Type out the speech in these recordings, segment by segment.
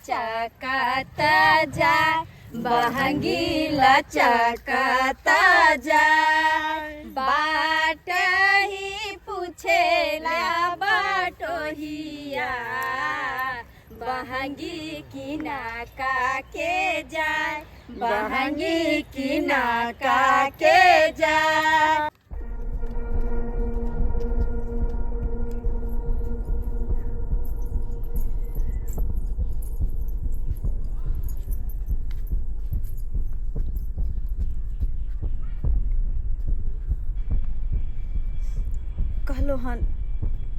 लचकाता जा, बहंगी लचकाता जा। बाट ही पूछेला बटोहिया, बहंगी किना का के जाए, बहंगी किना का के जाए। कहलो हन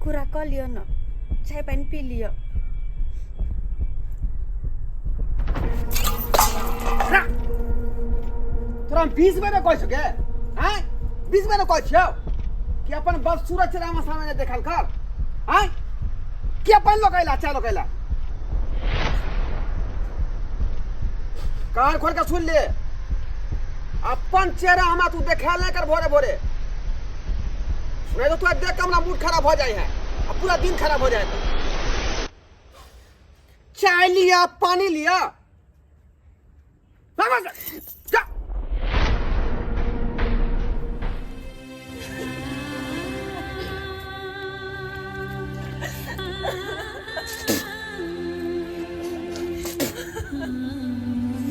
कुरा कर लियो न, चाय पानी पी लियो। तोरा 20 बेर कह सके हैं, 20 बेर कह छियो कि अपन बस सूरज रामा सामने देखल कर हैं, कि अपन लोकैला चाय लोकैला। कान खोल के सुन ले, अपन चेहरा हमरा तू देखा ले कर भोरे भोरे, नहीं तो तू देख के हमरा मूड खराब हो जाए है, अब पूरा दिन खराब हो जाए। चाय लिया, पानी लिया, जा।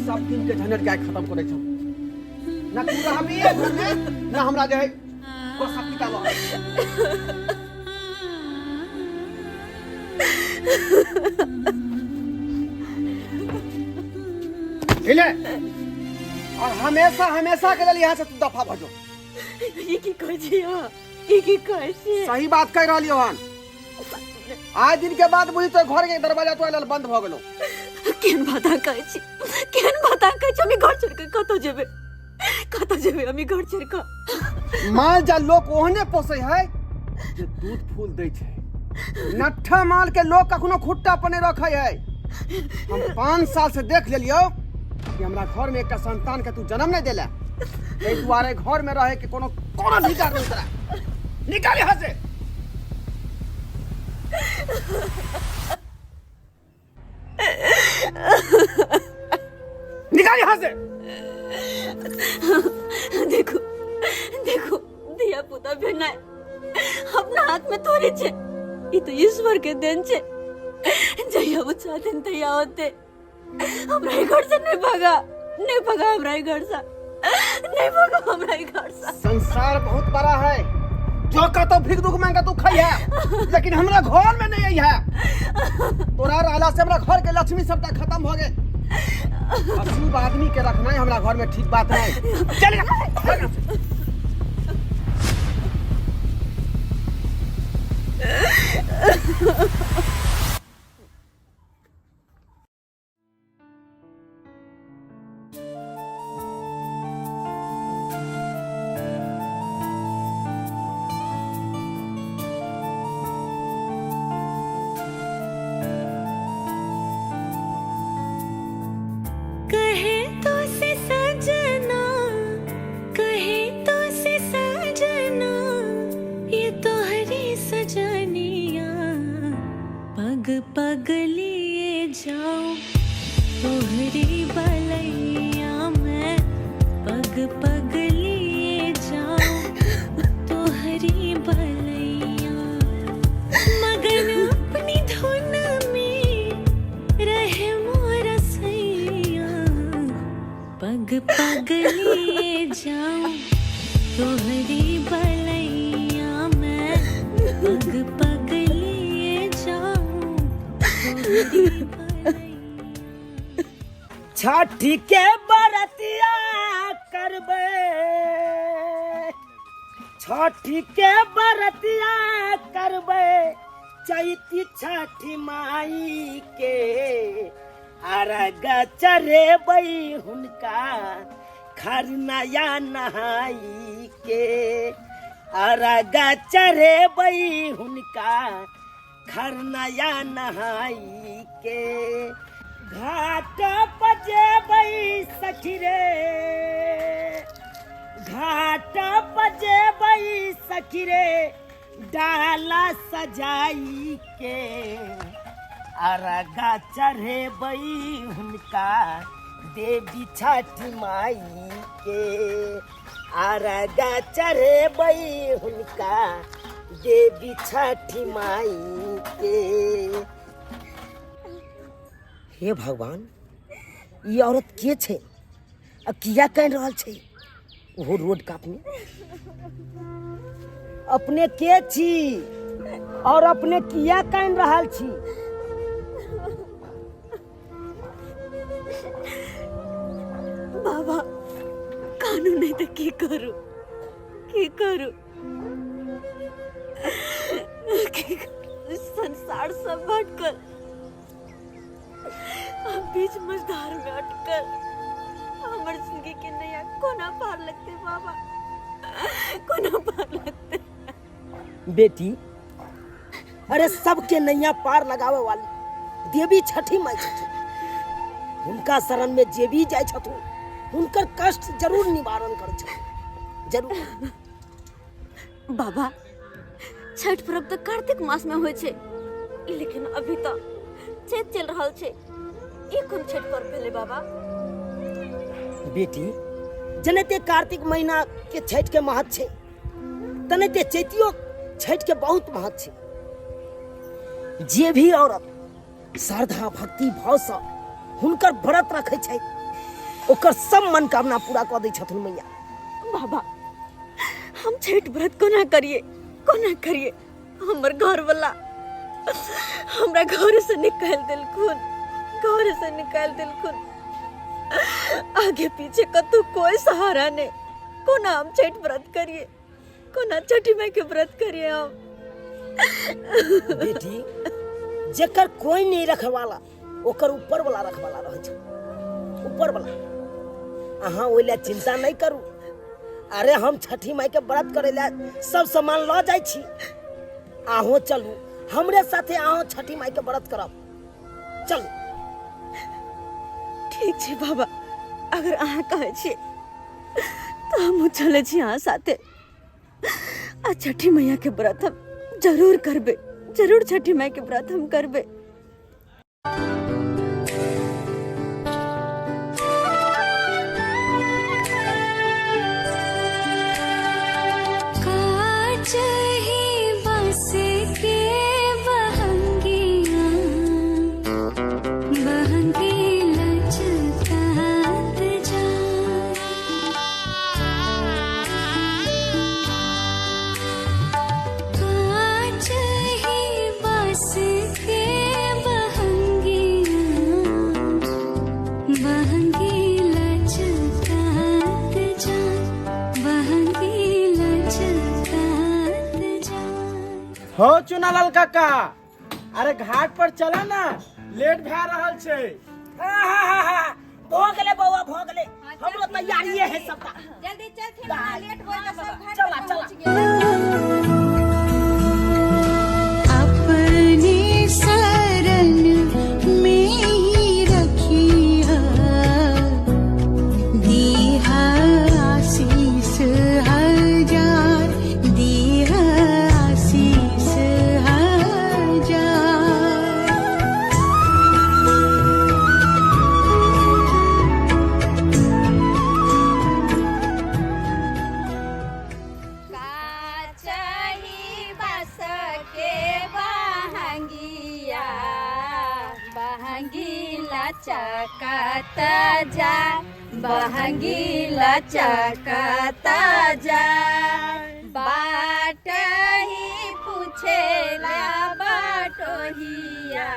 सब दिन के झंझट क्या खत्म करे छौ, ना तू रहबी घर में, ना हमरा जे है को सब किताब हिले, और हमेशा हमेशा के लिए यहाँ से तू दफा भजो। ये की कह छियो, ये की कह छी? सही बात कह रहली हन। आज दिन के बाद बुझी तो घर के दरवाजा तो बंद भ गेलो। केन बाता कह छी, केन बाता कह छी? हम घर छोड़ के कतो जेबे, कतो जेबे? हम घर छोड़ के माल जा लोग ओहने पोसे है जे दूध फूल दै छै, नट्ठा माल के लोग कखनो खुट्टा पने रखे है। हम 5 साल से देख लेलियो कि हमरा घर में एक संतान के तू जन्म नहीं देला, एहि दुआरे घर में रहे के कोनो अधिकार नहीं तोरा। निकाल यहाँ से, निकाल यहाँ से। देखो देखो, दिया पुता भेना अपना हाथ में थोड़ी छे, ये तो ईश्वर के देन छे। जया वो चाहते तैया होते, हमरा घर से नहीं भागा, नहीं भागा हमरा घर से, नहीं भागा हमरा घर से। संसार बहुत बड़ा है, जो का तो भीख दुख मांगा तू खाई है, लेकिन हमरा घर में नहीं आई है। तोरा रहला से हमरा घर के लक्ष्मी सबटा खत्म हो गए। अशुभ आदमी के रखना है हमरा घर में ठीक बात नहीं। चल पग लिए जाऊं तोहरी बलैया में, पग पग लिए जाऊं तोहरी बलैया। मगन अपनी धुन में रहे मोर सैया, पग पग लिए जाऊं तोहरी बलैया में, पग पग लिए जाऊं। छठी के बरतिया करबे, छठी के बरतिया करबे, चैती छठी माई के अरग चढ़ेबै हुनका खरनाया नहाई के, अरग चढ़ेबै हुनका खरनाया नहाई के। घाट बजेबै सखी रे, घाट बजेबै सखी रे, डाला सजाई के, अरगा चढ़े बई हुनका देवी छठी माई के, अरगा चढ़े बई हुनका देवी छठी माई के। हे भगवान, ये औरत के छे आ किया कह रहल छे वो रोड काट में? अपने के छी और अपने किया कह रहल छी? बाबा कानून नहीं तो की करू संसार सब भटकल, हम बीच मझधार में अटकल, हमर जिंदगी के नया कोना पार लगते बाबा, कोना पार लगते। बेटी, अरे सबके नैया पार लगावे वाली देवी छठी माई छथिन। उनका शरण में जे भी जाय छथुन उनकर कष्ट जरूर निवारण कर छथुन, जरूर। बाबा छठ पर्व तो कार्तिक मास में होय छे, लेकिन अभी तो चैत चल रहल छे। ई कोन छठ पर्व भेले बाबा? बेटी, जनते कार्तिक महीना के छठ के महत्व छे, तनते चैतियो छठ के बहुत महत्व छे। जे भी औरत श्रद्धा भक्ति भाव से हुनकर व्रत रखे छै, ओकर सब मनोकामना पूरा कर दै छथुन मैया। बाबा हम छठ व्रत कोना करिए? हमर घर वाला हमरा घर से निकाल दिलखुन, आगे पीछे कतौ कोई सहारा नहीं। कोना हम छठ व्रत करिए? कोना छठी माई के व्रत करिए हम? बेटी, जेकर कोई नहीं रखवाला ओकर ऊपर वाला रखवाला रहे छै, ऊपर वाला। अहाँ ओइला चिंता नहीं करू। अरे हम छठी माई के व्रत करे ला सब सामान ल जाय छी, आहो चलू हमरे साथे, आहो छठी माई के व्रत करब, चलू। ठीक छै बाबा, अगर अहाँ कहे छी तो हम चले छी अहाँ साथे। आ छठी मैया के व्रत हम जरूर करबे, जरूर छठी माई के व्रत हम करबे। हो चुनालाल काका, अरे घाट पर चला ना, लेट भे रहल छे। भो गेले बौआ, भो गेले, हमरो तैयारी है सबका। जल्दी चल, फिर लेट हो जाए, सब घाट चला पर चला। पहुंच गए। अपनी शरण में ही रखिया, दीहा आशीष हजार, दीहा आशीष हजार। काचही बस के बहंगिया, बहंगीला चकत जा, बहंगीला चकत जा। बाट ही पूछेला बटोहिया,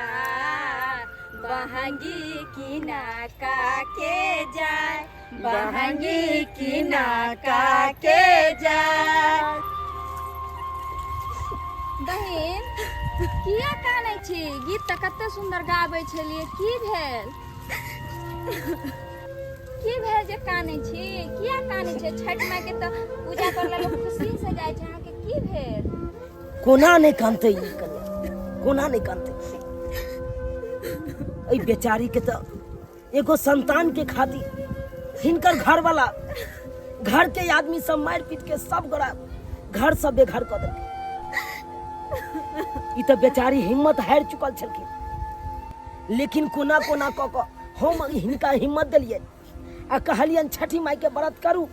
बहंगी किना का के जाए, बहंगी किना का के जाए। बहिन किया कानै छी? गीत तऽ कते सुंदर गाबै छलिए, की भेल? की भेल जे कानै छी? किया कानै छी? छठ माई के तऽ पूजा करला लोग खुशी से जाय छै, अहाँ के की भेल? कोना नहीं कानते ई कन्या, कोना नहीं कानते? बेचारी के तो एगो संतान के खातिर हिनकर घर वाला, घर के आदमी सब मार पीट के सब गोरा घर सब बेघर कर देलकै। ई तो बेचारी हिम्मत हार चुकल छलखिन, लेकिन कोना कोना क क हम हिनका हिम्मत दिलिए आ कहलियन छठी माई के व्रत करू,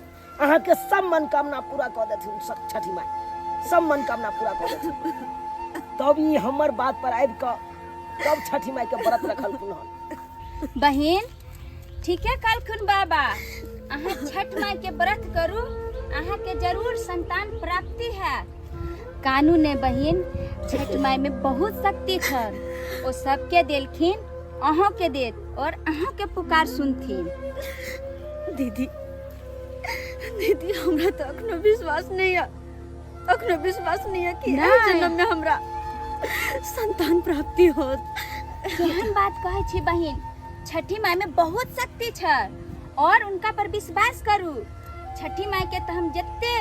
अहाँ के सब मनोकामना पूरा कर देथिन छठी माई, सब मनोकामना पूरा कर देथिन। तब ई हमर बात पर आबि क तब छठी माई के व्रत रखल कुन। बहन ठीक है कलखुन बाबा, अहाँ छठ माई के व्रत करू, अहाँ के जरूर संतान प्राप्ति है। कानू ने बहन छठ माई में बहुत शक्ति छल, वो सबके देलखिन, अहों के देत और अहों के पुकार सुनथिन। दीदी दीदी हमरा तो अखनो विश्वास नहीं है, अखनो विश्वास नहीं है कि नहीं। एहि जन्म में हमरा संतान प्राप्ति होत। केहन बात कहै छी बहन, छठी माई में बहुत शक्ति छै और उनका पर विश्वास करू। छठी माई के तो हम जत्ते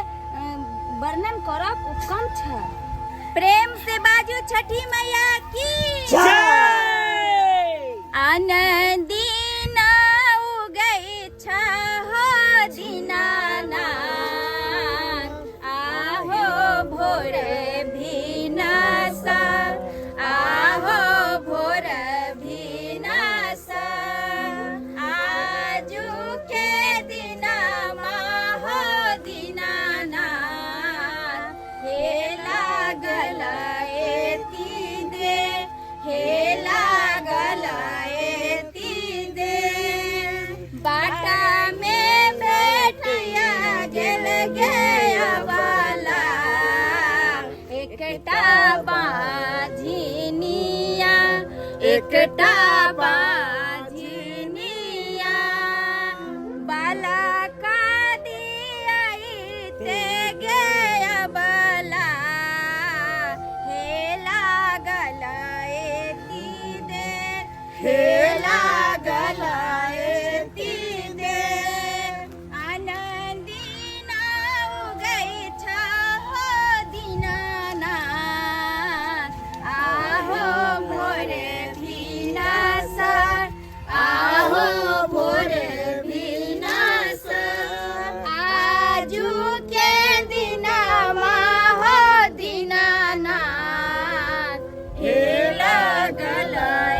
वर्णन करब ओ कम छै। प्रेम से बाजू छठी मैया की जय। आनंदीना उगई छहो दीनानाथ, आहो भोर भिनासा, आहो भोर भिनासा, आजू के दिनमा हो दीनानाथ, हे लागल एती दे, हे लागल एती दे, बाटा में बेटिया गेल गयावाला, एकटा बाझिनिया, एकटा बाझिनिया, बाला का दियाई ते गयावाला, हे लागल एती दे, हे लागल एती दे, आनंदीना उगई छहो दीनानाथ, आहो भोरे भिनासा, आहो भोरे भिनासा, आजू के दिनमा हो दीनानाथ, हे लागल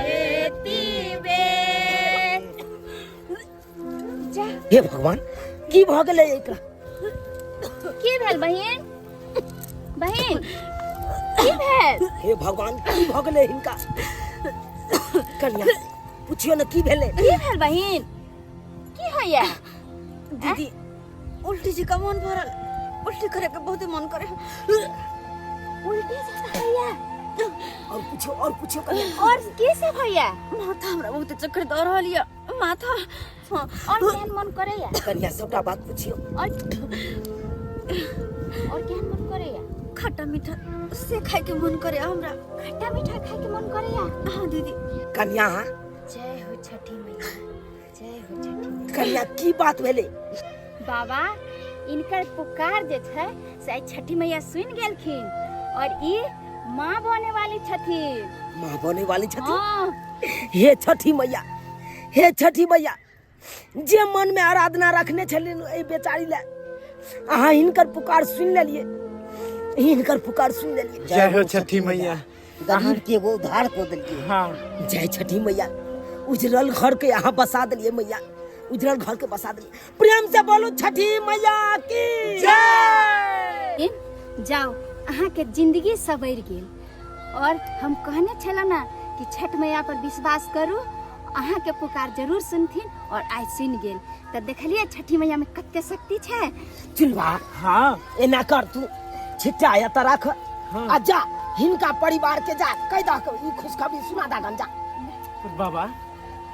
एती बे। जा हे भगवान की भ गेलै एकरा? की भेल बहिन? बहिन की भेल? हे भगवान की भ गेलै हिनका? कन्या पूछियो न की भेलै? की भेल बहिन? की होइया? दीदी उल्टी जी का मन भरल, उल्टी करे के बहुत मन करे। उल्टी से होइया और पूछो कन्या। और की से होइया? माथा हमरा बहुत चक्कर दौड़ रहल ये, माथा। हाँ, और केहन मन करैया? कन्या सबटा बात पूछियो। और केहन मन करैया? खट्टा मीठा से खाए के मन करे हमरा। खट्टा मीठा खाए के मन करैया? हाँ दीदी। कन्या जय हो छठी मैया, जय हो छठी मैया। कन्या की बात भेलै? बाबा इनकर पुकार जे छै से आइ छठी मैया सुनि गेलखिन और ई माँ बने वाली छथिन। माँ बने वाली छथिन? हाँ। हे छठी मैया, हे छठी मैया, जे मन में आराधना रखने छलिन ए बेचारी ले, अहाँ हिनकर पुकार सुनि लेलिए, हिनकर पुकार सुनि लेलिए। जय हो छठी मैया। गरीब के वो उद्धार को देलिए। हाँ जय छठी मैया। उजरल घर के यहाँ बसा दिलिए मैया, उजरल घर के बसा दिलिए। प्रेम से बोलो छठी मैया की जय। जाओ अहाँ के जिंदगी सवर गेल और हम कहने छलौ ना कि छठ मैया पर विश्वास करू, अहाँ के पुकार जरूर सुनथिन और आज सुनि गेल। तो देखलिए छठी मैया में कते शक्ति छै। चुलवा हाँ एना कर तू छिट्टा या त रख आ जा हिनका परिवार के जा कह दा ई खुशखबरी सुना दा गंजा। बाबा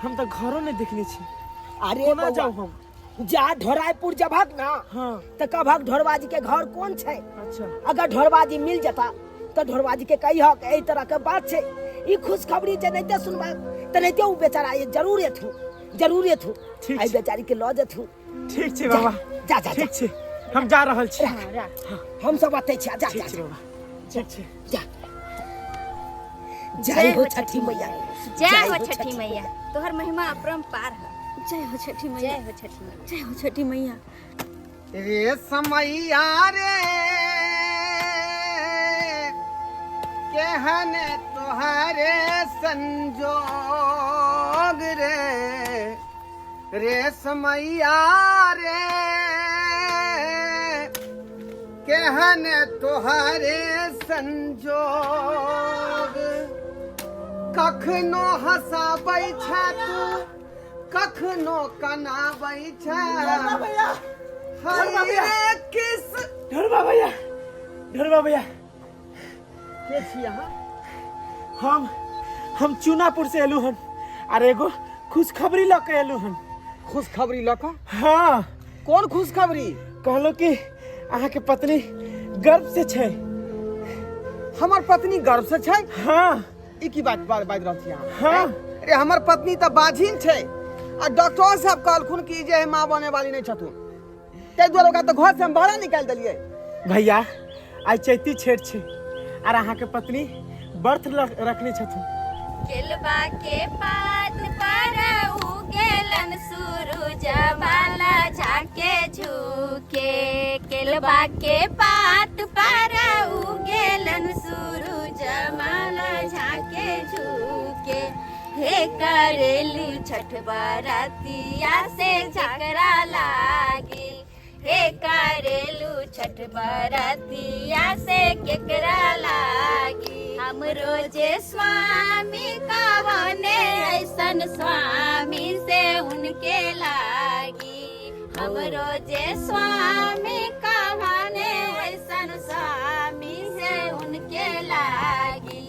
हम तो घरों नहीं देखने छी। अरे कोना जाऊ बौआ, हम? जा ढोराईपुर जबक ना हाँ त कहबक ढोरबाजी के घर कौन छै। अच्छा अगर ढोरबाजी मिल जता तो ढोरबाजी के कहिहक एही तरह के बात छै। ई खुशखबरी जे नहीं सुनबा त नहीं उ बेचारा ये जरूर एथु ठीक आई छै। बेचारी के ल जथु। ठीक छै बाबा। जा जा ठीक छै हम जा रहल छी। हम सब आते छी। जा ठीक जा छै बाबा। ठीक छै। जा। जय हो छठी मैया। जय हो छठी मैया, तोहर महिमा अपरंपार है। जय हो छठी मैया, जय हो छठी मैया। जय हो छठी मैया। रे समैया रे केहन तो तोहरे संजोग रे समैया रे केहन तोहरे संजोग कखनो हंसाबै छै तू कखनो कनाबै छै भैया हाय किस ढोलबा भैया के छी अहाँ हम चूनापुर से एलू हन और एगो खुशखबरी लऽ के एलू हन। खुशखबरी लऽ कऽ? हाँ कोन खुशखबरी? कहलो कि अहाँ के पत्नी गर्भ से छै। हमर पत्नी गर्भ से छै? हाँ ई की बात बाज रहल छी अहाँ? हाँ अरे हमर पत्नी तऽ बाझिन छै आ डॉक्टर साहब कहलखुन कि जे माँ बने वाली नहीं छथुन, ताहि दुआरे ओकरा तऽ घर से हम बाहर निकाल देलियै। भैया आई चैती छेठ छै और अहाँ के पत्नी व्रत रखने छथुन। केलबा के पात पर उगेलन सूरज बाला झाके झुके। केलबा के पात पर उगेलन सूरज बाला झाके झुके। हे करेलू छठ बरतिया से झगड़ा लागी। हे करेलू छठ बरतिया से केकरा लागी। हम रोजे स्वामी कहने ऐसन स्वामी से उनके लागी। हम रोजे स्वामी कहने ऐसन स्वामी से उनके लागी।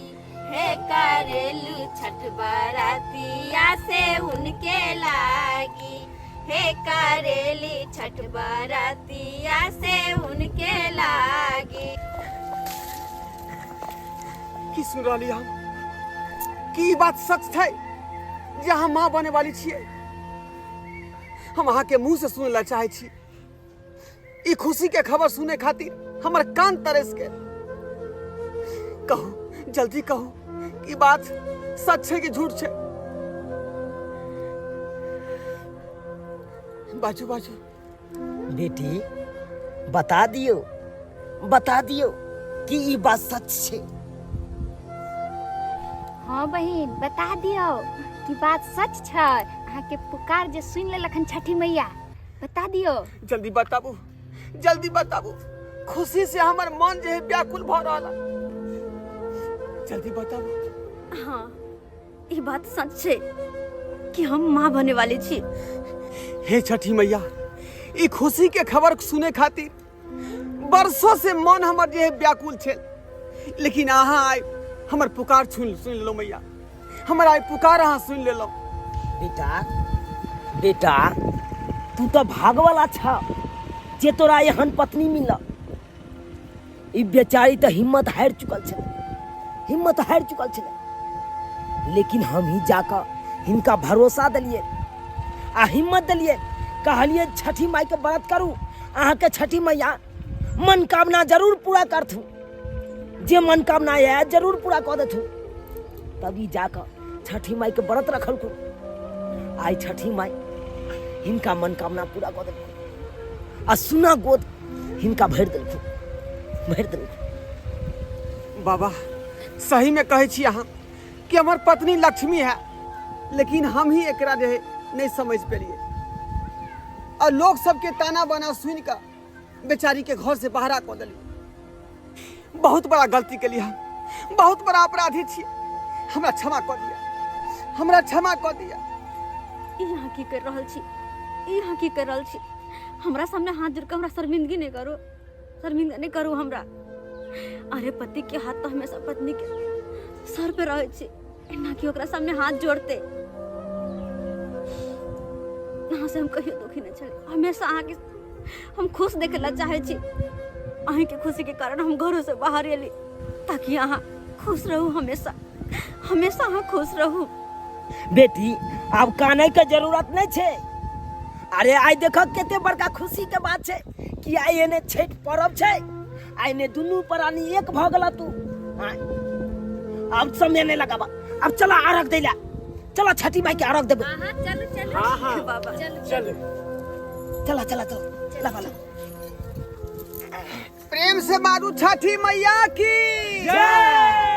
हे करेलू छठ बरतिया से उनके लागी। हे करेली छठ बरतिया से उनके लागी। की सुन रहली हम? की ई बात सच छै जे अहाँ माँ बने वाली छियै? हम अहाँ के मुंह से सुने ला चाहे छी। ई खुशी के खबर सुने खातिर हमर कान तरस के। कहू, जल्दी कहू, ई बात सच छै कि झूठ छै? बाजू बाजू। बेटी बता दियो कि ई बात सच छै। हाँ बहिन बता दियो कि बात सच छै। अहाँ के पुकार जे सुन लेलखन छठी मैया, बता दियो। जल्दी बताबू, जल्दी बताबू। खुशी से हमर मन जे है व्याकुल भ रहल। जल्दी बताबू। हाँ ई बात सच छै कि हम माँ बने वाली छी। हे छठी मैया, ई खुशी के खबर सुने खातिर बरसों से मन हमर जे है व्याकुल छे, लेकिन अहाँ आइ हमर पुकार सुन लेलो मैया। हमर आइ पुकार अहाँ सुन लेलो। बेटा तू तो भागवाला छ जे तोरा एहन पत्नी मिल। ई बेचारी तो हिम्मत हार चुकल छे। लेकिन हम ही जाकर हिनका भरोसा दिलिए आ हिम्मत दिलिए। कहलिए छठी माई के व्रत करू, अहाँ के छठी मैया मनोकामना जरूर पूरा करथु। जे मनोकामना है जरूर पूरा कर देथु। तभी जाकर छठी माई के व्रत रखल को। आई छठी माई हिनका मनोकामना पूरा कर देलखुन आ सुना गोद हिनका भर देलखुन। बाबा सही में कहे छी अहाँ कि हमर पत्नी लक्ष्मी है, लेकिन हम ही एकरा जे है नहीं समझ पेलिए और लोग सबके ताना बाना सुन कर बेचारी के घर से बाहर कर दिली। बहुत बड़ा गलती के लिए हम बहुत बड़ा अपराधी छी। हमरा क्षमा कर दिया। यहाँ की कर रहल छी? हमरा सामने हाथ जोड़ के हमरा शर्मिंदगी नहीं करू हमरा। अरे पति के हाथ तो हमेशा पत्नी के सर पे रहे छी, ना कि ओकरा सामने हाथ जोड़ते। यहाँ से हम कहियो दुखी नहीं चले। हमेशा अहाँ के हम खुश देखे ला चाहे छी। अहीं के खुशी के कारण हम घरों से बाहर एली ताकि अहाँ खुश रहू। हमेशा अहाँ खुश रहू। बेटी अब काने के जरूरत नहीं छे। अरे आई देखो केते बड़का खुशी के बात छे कि आई एने छठ पर्व छे। आई ने दुनू प्राणी एक भ गेला तू। अब समय नहीं लगाबा। अब चला अर्घ देला। चला छठी माई के अर्घ देबे। चलो हाँ बाबा चलो। चला प्रेम से मारू छठी मैया की जय।